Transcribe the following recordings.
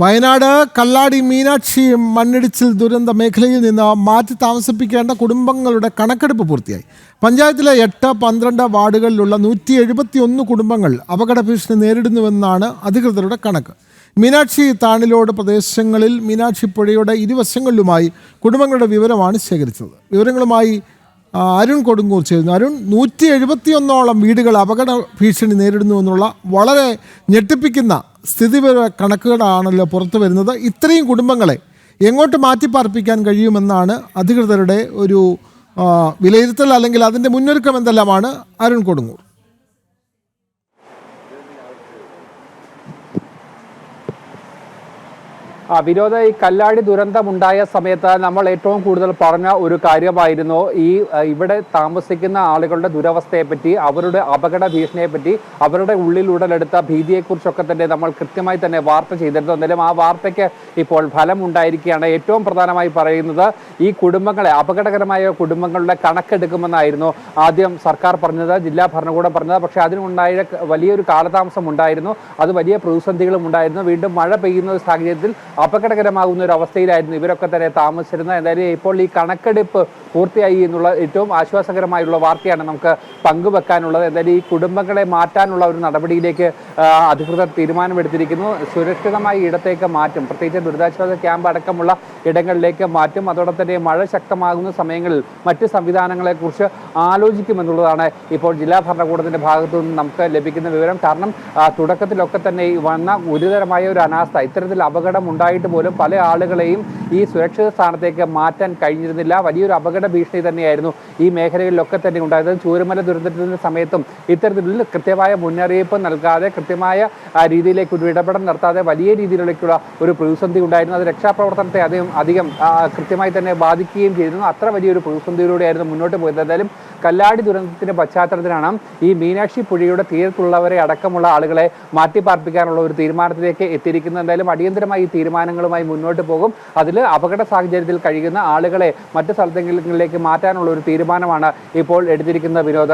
വയനാട് കല്ലാടി മീനാക്ഷി മണ്ണിടിച്ചിൽ ദുരന്ത മേഖലയിൽ നിന്ന് മാറ്റി താമസിപ്പിക്കേണ്ട കുടുംബങ്ങളുടെ കണക്കെടുപ്പ് പൂർത്തിയായി. പഞ്ചായത്തിലെ 8, 12 വാർഡുകളിലുള്ള 171 കുടുംബങ്ങൾ അപകട ഭീഷണി നേരിടുന്നുവെന്നാണ് അധികൃതരുടെ കണക്ക്. മീനാക്ഷി താണിലോട് പ്രദേശങ്ങളിൽ മീനാക്ഷി പുഴയുടെ ഇരുവശങ്ങളിലുമായി കുടുംബങ്ങളുടെ വിവരമാണ് ശേഖരിച്ചത്. വിവരങ്ങളുമായി അരുൺ കൊടുങ്ങൂർ ചേരുന്നു. അരുൺ, 171ഓളം വീടുകൾ അപകട ഭീഷണി നേരിടുന്നുവെന്നുള്ള വളരെ ഞെട്ടിപ്പിക്കുന്ന സ്ഥിതിവിവര കണക്കുകളാണല്ലോ പുറത്തു വരുന്നത്. ഇത്രയും കുടുംബങ്ങളെ എങ്ങോട്ട് മാറ്റിപ്പാർപ്പിക്കാൻ കഴിയുമെന്നാണ് അധികൃതരുടെ ഒരു വിലയിരുത്തൽ, അല്ലെങ്കിൽ അതിൻ്റെ മുന്നൊരുക്കം എന്തെല്ലാമാണ് അരുൺ കൊടുങ്ങൂർ? വിനോദ, ഈ കല്ലാടി ദുരന്തമുണ്ടായ സമയത്ത് നമ്മൾ ഏറ്റവും കൂടുതൽ പറഞ്ഞ ഒരു കാര്യമായിരുന്നു ഇവിടെ താമസിക്കുന്ന ആളുകളുടെ ദുരവസ്ഥയെപ്പറ്റി, അവരുടെ അപകട ഭീഷണിയെപ്പറ്റി, അവരുടെ ഉള്ളിൽ ഉടലെടുത്ത ഭീതിയെക്കുറിച്ചൊക്കെ തന്നെ നമ്മൾ കൃത്യമായി തന്നെ വാർത്ത ചെയ്തിരുന്നു. എന്നാലും ആ വാർത്തയ്ക്ക് ഇപ്പോൾ ഫലമുണ്ടായിരിക്കുകയാണ്. ഏറ്റവും പ്രധാനമായി പറയുന്നത് ഈ കുടുംബങ്ങളെ, അപകടകരമായ കുടുംബങ്ങളുടെ കണക്കെടുക്കുമെന്നായിരുന്നു ആദ്യം സർക്കാർ പറഞ്ഞത്, ജില്ലാ ഭരണകൂടം പറഞ്ഞത്. പക്ഷേ അതിനുണ്ടായ വലിയൊരു കാലതാമസം ഉണ്ടായിരുന്നു, അത് വലിയ പ്രതിസന്ധികളും ഉണ്ടായിരുന്നു. വീണ്ടും മഴ പെയ്യുന്ന സാഹചര്യത്തിൽ അപകടകരമാകുന്ന ഒരു അവസ്ഥയിലായിരുന്നു ഇവരൊക്കെ തന്നെ താമസിച്ചിരുന്നത്. എന്തായാലും ഇപ്പോൾ ഈ കണക്കെടുപ്പ് പൂർത്തിയായി എന്നുള്ള ഏറ്റവും ആശ്വാസകരമായുള്ള വാർത്തയാണ് നമുക്ക് പങ്കുവെക്കാനുള്ളത്. എന്തായാലും ഈ കുടുംബങ്ങളെ മാറ്റാനുള്ള ഒരു നടപടിയിലേക്ക് അധികൃതർ തീരുമാനമെടുത്തിരിക്കുന്നു. സുരക്ഷിതമായ ഇടത്തേക്ക് മാറ്റും, പ്രത്യേകിച്ച് ദുരിതാശ്വാസ ക്യാമ്പ് അടക്കമുള്ള ഇടങ്ങളിലേക്ക് മാറ്റും. അതോടൊപ്പം തന്നെ മഴ ശക്തമാകുന്ന സമയങ്ങളിൽ മറ്റ് സംവിധാനങ്ങളെക്കുറിച്ച് ആലോചിക്കുമെന്നുള്ളതാണ് ഇപ്പോൾ ജില്ലാ ഭരണകൂടത്തിന്റെ ഭാഗത്തു നിന്ന് നമുക്ക് ലഭിക്കുന്ന വിവരം. കാരണം തുടക്കത്തിലൊക്കെ തന്നെ വന്ന ഗുരുതരമായ ഒരു അനാസ്ഥ, ഇത്തരത്തിൽ അപകടം ഉണ്ടായിട്ട് പോലും പല ആളുകളെയും ഈ സുരക്ഷിത സ്ഥാനത്തേക്ക് മാറ്റാൻ കഴിഞ്ഞിരുന്നില്ല. വലിയൊരു അപകട ഭീഷണി തന്നെയായിരുന്നു ഈ മേഖലകളിലൊക്കെ തന്നെ ഉണ്ടായത്. ചൂരൽമല ദുരന്തത്തിന്റെ സമയത്തും ഇത്തരത്തിൽ കൃത്യമായ മുന്നറിയിപ്പ് നൽകാതെ, കൃത്യമായ രീതിയിലേക്ക് ഒരു ഇടപെടൽ നടത്താതെ വലിയ രീതിയിലേക്കുള്ള ഒരു പ്രതിസന്ധി ഉണ്ടായിരുന്നു. അത് രക്ഷാപ്രവർത്തനത്തെ അധികം കൃത്യമായി തന്നെ ബാധിക്കുകയും ചെയ്തിരുന്നു. അത്ര വലിയൊരു പ്രതിസന്ധിയിലൂടെയായിരുന്നു മുന്നോട്ട് പോയത്. എന്തായാലും കല്ലാടി ദുരന്തത്തിന്റെ പശ്ചാത്തലത്തിലാണ് ഈ മീനാക്ഷി പുഴയുടെ തീരത്തുള്ളവരെ അടക്കമുള്ള ആളുകളെ മാറ്റിപ്പാർപ്പിക്കാനുള്ള ഒരു തീരുമാനത്തിലേക്ക് എത്തിയിരിക്കുന്നത്. എന്തായാലും അടിയന്തരമായി ഈ തീരുമാനങ്ങളുമായി മുന്നോട്ട് പോകും. അതിൽ അപകട സാഹചര്യത്തിൽ കഴിയുന്ന ആളുകളെ മറ്റു സ്ഥലങ്ങളിലേക്ക് മാറ്റാനുള്ള ഒരു തീരുമാനമാണ് ഇപ്പോൾ എടുത്തിരിക്കുന്നത്. വിനോദ,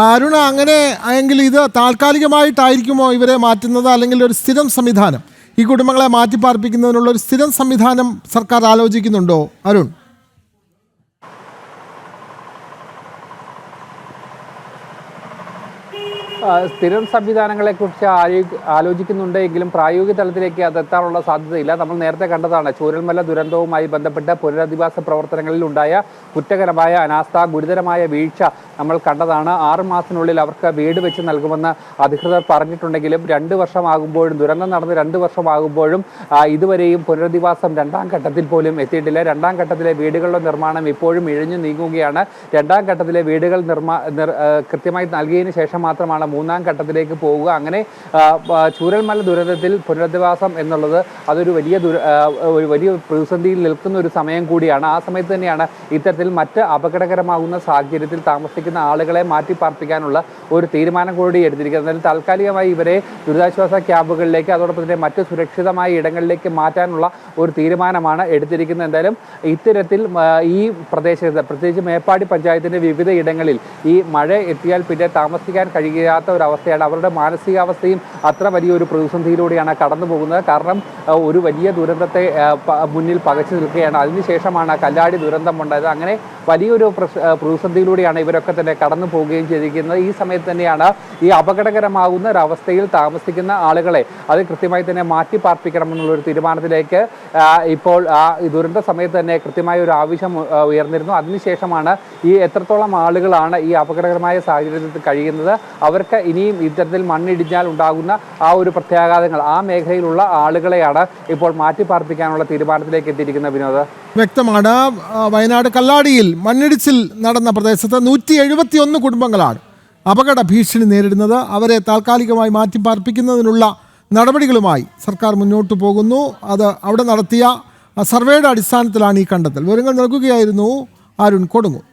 അരുണ, അങ്ങനെ എങ്കിൽ ഇത് താൽക്കാലികമായിട്ടായിരിക്കുമോ ഇവരെ മാറ്റുന്നത്, അല്ലെങ്കിൽ ഒരു സ്ഥിരം സംവിധാനം, ഈ കുടുംബങ്ങളെ മാറ്റിപ്പാർപ്പിക്കുന്നതിനുള്ള ഒരു സ്ഥിരം സംവിധാനം സർക്കാർ ആലോചിക്കുന്നുണ്ടോ അരുൺ? സ്ഥിരം സംവിധാനങ്ങളെക്കുറിച്ച് ആലോചിക്കുന്നുണ്ടെങ്കിലും പ്രായോഗിക തലത്തിലേക്ക് അത് എത്താനുള്ള സാധ്യതയില്ല. നമ്മൾ നേരത്തെ കണ്ടതാണ് ചൂരൽമല ദുരന്തവുമായി ബന്ധപ്പെട്ട പുനരധിവാസ പ്രവർത്തനങ്ങളിൽ ഉണ്ടായ കുറ്റകരമായ അനാസ്ഥ, ഗുരുതരമായ വീഴ്ച നമ്മൾ കണ്ടതാണ്. 6 മാസത്തിനുള്ളിൽ അവർക്ക് വീട് വെച്ച് നൽകുമെന്ന് അധികൃതർ പറഞ്ഞിട്ടുണ്ടെങ്കിലും 2 വർഷമാകുമ്പോഴും, ദുരന്തം നടന്ന് 2 വർഷമാകുമ്പോഴും ഇതുവരെയും പുനരധിവാസം 2ാം ഘട്ടത്തിൽ പോലും എത്തിയിട്ടില്ല. 2ാം ഘട്ടത്തിലെ വീടുകളുടെ നിർമ്മാണം ഇപ്പോഴും ഇഴഞ്ഞു നീങ്ങുകയാണ്. 2ാം ഘട്ടത്തിലെ വീടുകൾ കൃത്യമായി നൽകിയതിനു ശേഷം മാത്രമാണ് 3ാം ഘട്ടത്തിലേക്ക് പോവുക. അങ്ങനെ ചൂരൽമല ദുരന്തത്തിൽ പുനരധിവാസം എന്നുള്ളത് അതൊരു വലിയ പ്രതിസന്ധിയിൽ നിൽക്കുന്ന ഒരു സമയം കൂടിയാണ്. ആ സമയത്ത് തന്നെയാണ് ഇത്തരത്തിൽ മറ്റ് അപകടകരമാകുന്ന സാഹചര്യത്തിൽ താമസിക്കുന്ന ആളുകളെ മാറ്റിപ്പാർപ്പിക്കാനുള്ള ഒരു തീരുമാനം കൂടി എടുത്തിരിക്കുന്നത്. അതിൽ താൽക്കാലികമായി ഇവരെ ദുരിതാശ്വാസ ക്യാമ്പുകളിലേക്ക്, അതോടൊപ്പം തന്നെ മറ്റ് സുരക്ഷിതമായ ഇടങ്ങളിലേക്ക് മാറ്റാനുള്ള ഒരു തീരുമാനമാണ് എടുത്തിരിക്കുന്നത്. എന്തായാലും ഇത്തരത്തിൽ ഈ പ്രദേശത്ത്, പ്രത്യേകിച്ച് മേപ്പാടി പഞ്ചായത്തിന്റെ വിവിധ ഇടങ്ങളിൽ ഈ മഴ എത്തിയാൽ പിന്നെ താമസിക്കാൻ കഴിയാത്ത ഒരവസ്ഥയാണ്. അവരുടെ മാനസികാവസ്ഥയും അത്ര വലിയൊരു പ്രതിസന്ധിയിലൂടെയാണ് കടന്നു പോകുന്നത്. കാരണം ഒരു വലിയ ദുരന്തത്തെ മുന്നിൽ പകച്ചു നിൽക്കുകയാണ്. അതിനുശേഷമാണ് കല്ലാടി ദുരന്തം ഉണ്ടായത്. അങ്ങനെ വലിയൊരു പ്രതിസന്ധിയിലൂടെയാണ് ഇവരൊക്കെ തന്നെ കടന്നു പോവുകയും ചെയ്തിരിക്കുന്നത്. ഈ സമയത്ത് തന്നെയാണ് ഈ അപകടകരമാകുന്ന ഒരവസ്ഥയിൽ താമസിക്കുന്ന ആളുകളെ അത് കൃത്യമായി തന്നെ മാറ്റിപ്പാർപ്പിക്കണമെന്നുള്ളൊരു തീരുമാനത്തിലേക്ക് ഇപ്പോൾ ഈ ദുരന്ത സമയത്ത് തന്നെ കൃത്യമായ ഒരു ആവശ്യം ഉയർന്നിരുന്നു. അതിനുശേഷമാണ് ഈ എത്രത്തോളം ആളുകളാണ് ഈ അപകടകരമായ സാഹചര്യത്തിൽ കഴിയുന്നത്, അവർക്ക് ഇനിയും ഇത്തരത്തിൽ മണ്ണിടിഞ്ഞാൽ ഉണ്ടാകുന്ന ആ ഒരു പ്രത്യാഘാതങ്ങൾ, ആ മേഖലയിലുള്ള ആളുകളെയാണ് ഇപ്പോൾ മാറ്റിപ്പാർപ്പിക്കാനുള്ള തീരുമാനത്തിലേക്ക് എത്തിയിരിക്കുന്ന വിനോദ്. വ്യക്തമാണ്. വയനാട് കല്ലാടിയിൽ മണ്ണിടിച്ചിൽ നടന്ന പ്രദേശത്ത് 171 കുടുംബങ്ങളാണ് അപകട ഭീഷണി നേരിടുന്നത്. അവരെ താൽക്കാലികമായി മാറ്റിപ്പാർപ്പിക്കുന്നതിനുള്ള നടപടികളുമായി സർക്കാർ മുന്നോട്ട് പോകുന്നു. അത് അവിടെ നടത്തിയ സർവേയുടെ അടിസ്ഥാനത്തിലാണ് ഈ കണ്ടെത്തൽ. വിവരങ്ങൾ നൽകുകയായിരുന്നു അരുൺ കൊടുങ്ങൂർ.